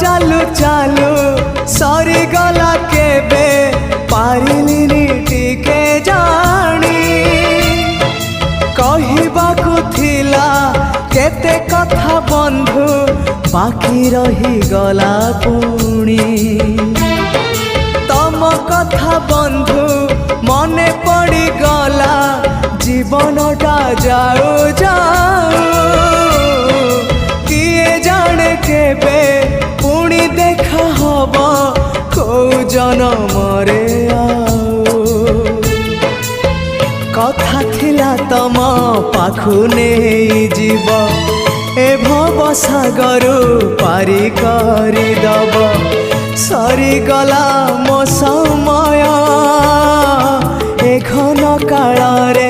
चालू चालू सरी गला केबे पारिलिनी टिके जानी कहिबाकु थिला केते कथा बंधु बाकी रही गला पुणी तम कथा बंधु मने पड़ी गला जीवनटा जाऊ जाऊ किए जाने केबे पुणी देखा हब को जनमरे कथा थिला तम पाखु नहीं जीव ए भव सागरु पारी करी दब सरी गला मो समय ए घन काल रे